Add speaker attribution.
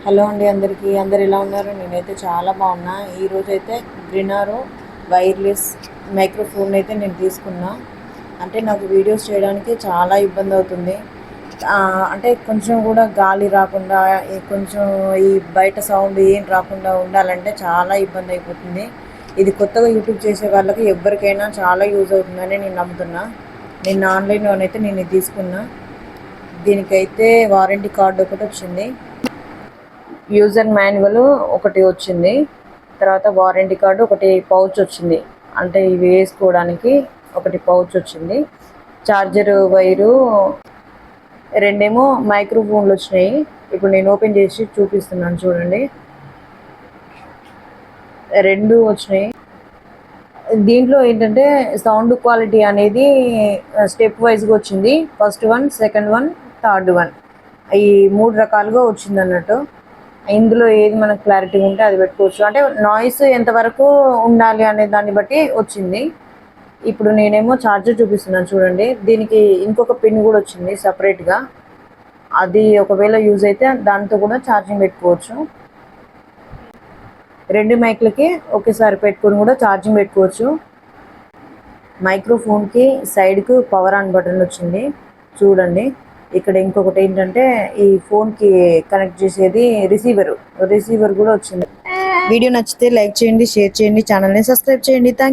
Speaker 1: Hello అండి అందరికీ. అందరు ఎలా ఉన్నారు? నేనైతే చాలా బాగున్నా. ఈరోజైతే గ్రినారో వైర్లెస్ మైక్రోఫోన్ అయితే నేను తీసుకున్నా. అంటే నాకు వీడియోస్ చేయడానికి చాలా ఇబ్బంది అవుతుంది. అంటే కొంచెం కూడా గాలి రాకుండా కొంచెం ఈ బయట సౌండ్ ఏం రాకుండా ఉండాలంటే చాలా ఇబ్బంది అయిపోతుంది. ఇది కొత్తగా యూట్యూబ్ చేసే వాళ్ళకి ఎవరికైనా చాలా యూజ్ అవుతుందని నేను నమ్ముతున్నా. నేను ఆన్లైన్లోనైతే నేను ఇది తీసుకున్నా. దీనికైతే వారంటీ కార్డు ఒకటి వచ్చింది, యూజర్ మాన్యువల్ ఒకటి వచ్చింది, తర్వాత వారంటీ కార్డు ఒకటి, పౌచ్ వచ్చింది. అంటే ఇవి వేసుకోవడానికి ఒకటి పౌచ్ వచ్చింది, చార్జర్ వైరు రెండేమో మైక్రోఫోన్లు వచ్చినాయి. ఇప్పుడు నేను ఓపెన్ చేసి చూపిస్తున్నాను చూడండి, రెండు వచ్చినాయి. దీంట్లో ఏంటంటే సౌండ్ క్వాలిటీ అనేది స్టెప్ వైజ్గా వచ్చింది. First one, second one, third one, ఈ 3 రకాలుగా వచ్చింది అన్నట్టు. ఇందులో ఏది మనకు క్లారిటీ ఉంటే అది పెట్టుకోవచ్చు. అంటే నాయిస్ ఎంతవరకు ఉండాలి అనే దాన్ని బట్టి వచ్చింది. ఇప్పుడు నేనేమో ఛార్జర్ చూపిస్తున్నాను చూడండి. దీనికి ఇంకొక పిన్ కూడా వచ్చింది సపరేట్గా. అది ఒకవేళ యూజ్ అయితే దాంతో కూడా ఛార్జింగ్ పెట్టుకోవచ్చు. 2 మైక్లకి ఒకేసారి పెట్టుకొని కూడా ఛార్జింగ్ పెట్టుకోవచ్చు. మైక్రోఫోన్కి సైడ్కు పవర్ ఆన్ బటన్ వచ్చింది చూడండి. ఇక్కడ ఇంకొకటి ఏంటంటే ఈ ఫోన్కి కనెక్ట్ చేసేది రిసీవర్ కూడా వచ్చింది. వీడియో నచ్చితే లైక్ చేయండి, షేర్ చేయండి, ఛానల్ని సబ్స్క్రైబ్ చేయండి. థ్యాంక్